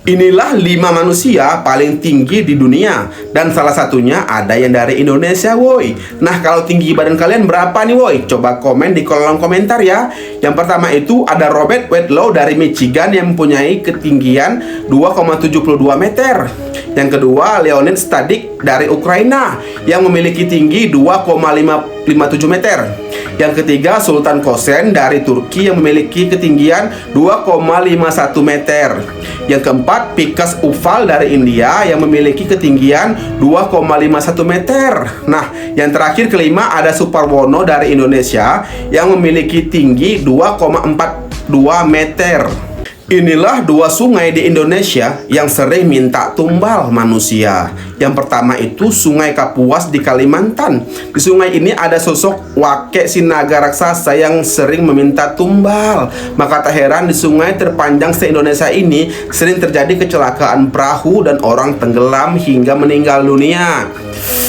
Inilah 5 manusia paling tinggi di dunia. Dan salah satunya ada yang dari Indonesia, woi. Nah, kalau tinggi badan kalian berapa nih, woi? Coba komen di kolom komentar ya. Yang pertama itu ada Robert Wadlow dari Michigan yang mempunyai ketinggian 2,72 meter. Yang kedua, Leonid Stadik dari Ukraina yang memiliki tinggi 2,57 meter. Yang ketiga, Sultan Kosen dari Turki yang memiliki ketinggian 2,51 meter. Yang keempat, Vikas Ufal dari India yang memiliki ketinggian 2,51 meter. Nah, yang terakhir kelima ada Suparwono dari Indonesia yang memiliki tinggi 2,42 meter. Inilah 2 sungai di Indonesia yang sering minta tumbal manusia. Yang pertama itu Sungai Kapuas di Kalimantan. Di sungai ini ada sosok Wake Sinaga raksasa yang sering meminta tumbal. Maka tak heran di sungai terpanjang se-Indonesia ini sering terjadi kecelakaan perahu dan orang tenggelam hingga meninggal dunia.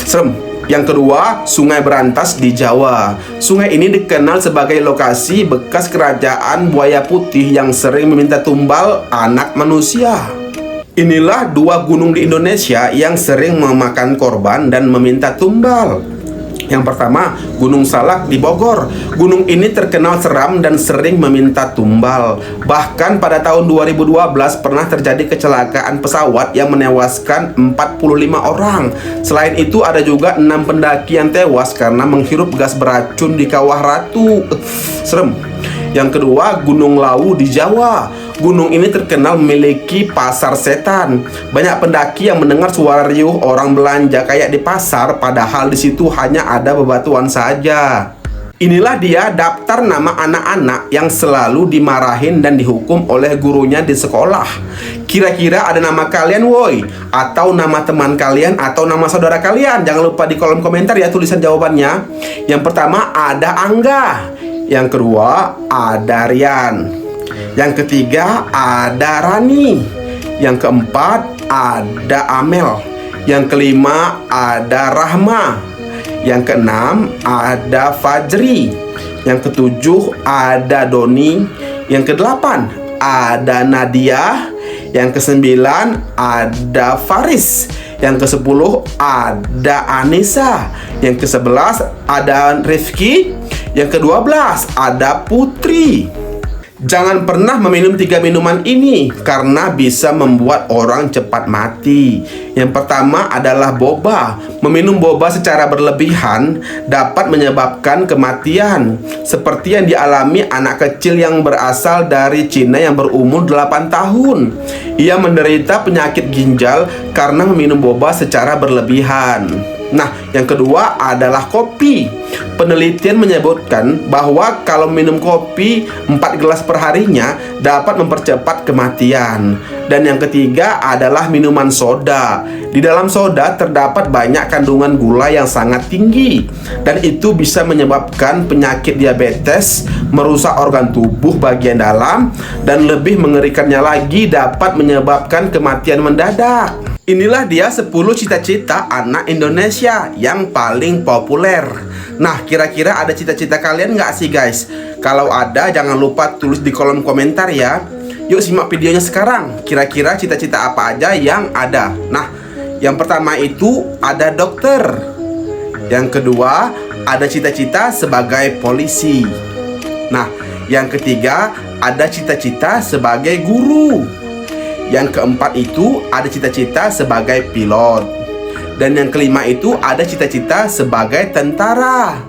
Serem. Yang kedua, Sungai Berantas di Jawa. Sungai ini dikenal sebagai lokasi bekas kerajaan buaya putih yang sering meminta tumbal anak manusia. Inilah 2 gunung di Indonesia yang sering memakan korban dan meminta tumbal. Yang pertama, Gunung Salak di Bogor. Gunung ini terkenal seram dan sering meminta tumbal. Bahkan pada tahun 2012 pernah terjadi kecelakaan pesawat yang menewaskan 45 orang. Selain itu ada juga 6 pendaki yang tewas karena menghirup gas beracun di Kawah Ratu. Serem. Yang kedua, Gunung Lawu di Jawa. Gunung ini terkenal memiliki pasar setan. Banyak pendaki yang mendengar suara riuh orang belanja kayak di pasar, padahal di situ hanya ada bebatuan saja. Inilah dia daftar nama anak-anak yang selalu dimarahin dan dihukum oleh gurunya di sekolah. Kira-kira ada nama kalian, woi? Atau nama teman kalian atau nama saudara kalian? Jangan lupa di kolom komentar ya tulisan jawabannya. Yang pertama ada Angga. Yang kedua ada Rian. Yang ketiga ada Rani. Yang keempat ada Amel. Yang kelima ada Rahma. Yang keenam ada Fajri. Yang ketujuh ada Doni. Yang kedelapan ada Nadia. Yang kesembilan ada Faris. Yang kesepuluh ada Anissa. Yang kesebelas ada Rifki. Yang ke-12 ada Putri. Jangan pernah meminum 3 minuman ini karena bisa membuat orang cepat mati. Yang pertama adalah boba. Meminum boba secara berlebihan dapat menyebabkan kematian, seperti yang dialami anak kecil yang berasal dari Cina yang berumur 8 tahun. Ia menderita penyakit ginjal karena meminum boba secara berlebihan. Nah, yang kedua adalah kopi. Penelitian menyebutkan bahwa kalau minum kopi 4 gelas per harinya dapat mempercepat kematian. Dan yang ketiga adalah minuman soda. Di dalam soda terdapat banyak kandungan gula yang sangat tinggi, dan itu bisa menyebabkan penyakit diabetes, merusak organ tubuh bagian dalam, dan lebih mengerikannya lagi dapat menyebabkan kematian mendadak. Inilah dia 10 cita-cita anak Indonesia yang paling populer. Nah, kira-kira ada cita-cita kalian nggak sih guys? Kalau ada, jangan lupa tulis di kolom komentar ya. Yuk simak videonya sekarang. Kira-kira cita-cita apa aja yang ada? Nah, yang pertama itu ada dokter. Yang kedua, ada cita-cita sebagai polisi. Nah, yang ketiga, ada cita-cita sebagai guru. Yang keempat itu ada cita-cita sebagai pilot. Dan yang kelima itu ada cita-cita sebagai tentara.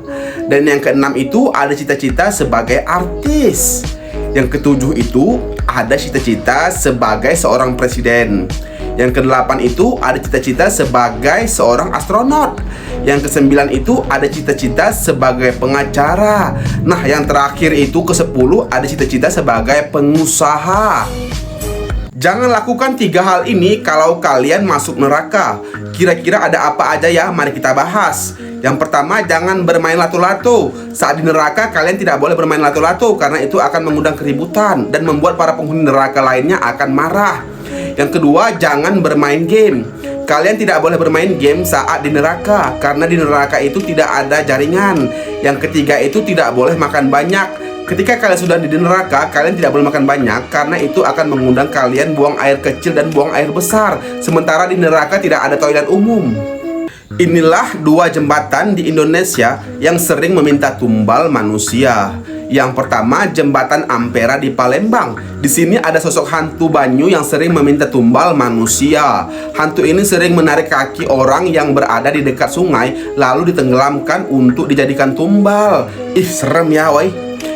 Dan yang keenam itu ada cita-cita sebagai artis. Yang ketujuh itu ada cita-cita sebagai seorang presiden. Yang kedelapan itu ada cita-cita sebagai seorang astronot. Yang kesembilan itu ada cita-cita sebagai pengacara. Nah, yang terakhir itu ke-10 ada cita-cita sebagai pengusaha. Jangan lakukan 3 hal ini kalau kalian masuk neraka. Kira-kira ada apa aja ya? Mari kita bahas. Yang pertama, jangan bermain lato-lato. Saat di neraka, kalian tidak boleh bermain lato-lato karena itu akan mengundang keributan dan membuat para penghuni neraka lainnya akan marah. Yang kedua, jangan bermain game. Kalian tidak boleh bermain game saat di neraka karena di neraka itu tidak ada jaringan. Yang ketiga itu tidak boleh makan banyak Ketika kalian sudah di neraka, kalian tidak boleh makan banyak karena itu akan mengundang kalian buang air kecil dan buang air besar. Sementara di neraka tidak ada toilet umum. Inilah dua jembatan di Indonesia yang sering meminta tumbal manusia. Yang pertama, jembatan Ampera di Palembang. Di sini ada sosok hantu banyu yang sering meminta tumbal manusia. Hantu ini sering menarik kaki orang yang berada di dekat sungai lalu ditenggelamkan untuk dijadikan tumbal. Ih, serem ya, woi.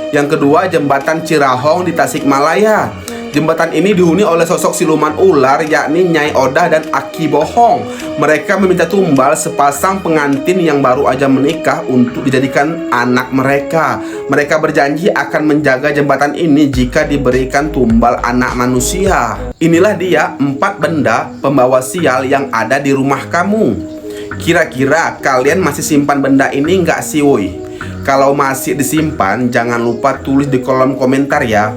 Yang kedua, jembatan Cirahong di Tasikmalaya. Jembatan ini dihuni oleh sosok siluman ular, yakni Nyai Odah dan Aki Bohong. Mereka meminta tumbal sepasang pengantin yang baru aja menikah untuk dijadikan anak mereka. Mereka berjanji akan menjaga jembatan ini jika diberikan tumbal anak manusia. Inilah dia 4 benda pembawa sial yang ada di rumah kamu. Kira-kira kalian masih simpan benda ini nggak sih, woi? Kalau masih disimpan, jangan lupa tulis di kolom komentar ya.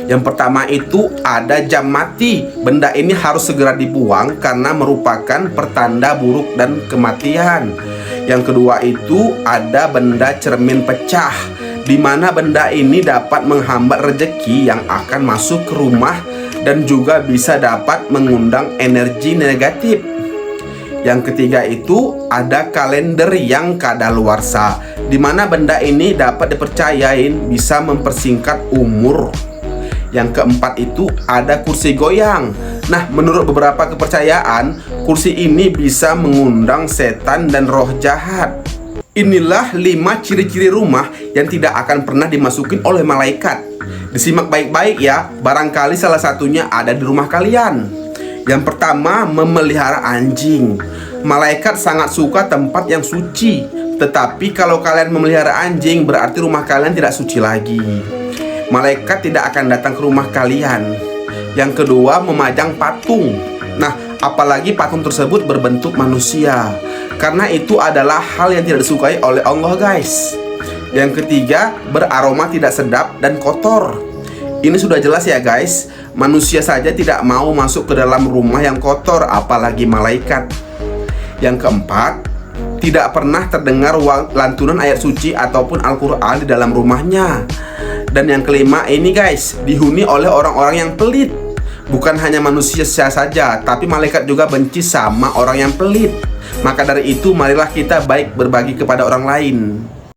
Yang pertama itu ada jam mati. Benda ini harus segera dibuang karena merupakan pertanda buruk dan kematian. Yang kedua itu ada benda cermin pecah, di mana benda ini dapat menghambat rezeki yang akan masuk ke rumah dan juga bisa dapat mengundang energi negatif. Yang ketiga itu ada kalender yang kadaluarsa, di mana benda ini dapat dipercayain bisa mempersingkat umur. Yang keempat itu ada kursi goyang. Nah, menurut beberapa kepercayaan, kursi ini bisa mengundang setan dan roh jahat. Inilah 5 ciri-ciri rumah yang tidak akan pernah dimasukin oleh malaikat. Disimak baik-baik ya, barangkali salah satunya ada di rumah kalian. Yang pertama, memelihara anjing. Malaikat sangat suka tempat yang suci. Tetapi kalau kalian memelihara anjing, berarti rumah kalian tidak suci lagi. Malaikat tidak akan datang ke rumah kalian. Yang kedua, memajang patung. Nah, apalagi patung tersebut berbentuk manusia, karena itu adalah hal yang tidak disukai oleh Allah, guys. Yang ketiga, beraroma tidak sedap dan kotor. Ini sudah jelas ya, guys. Manusia saja tidak mau masuk ke dalam rumah yang kotor, apalagi malaikat. Yang keempat, tidak pernah terdengar lantunan ayat suci ataupun Al-Quran di dalam rumahnya. Dan yang kelima ini, guys, dihuni oleh orang-orang yang pelit. Bukan hanya manusia saja, tapi malaikat juga benci sama orang yang pelit. Maka dari itu, marilah kita baik berbagi kepada orang lain.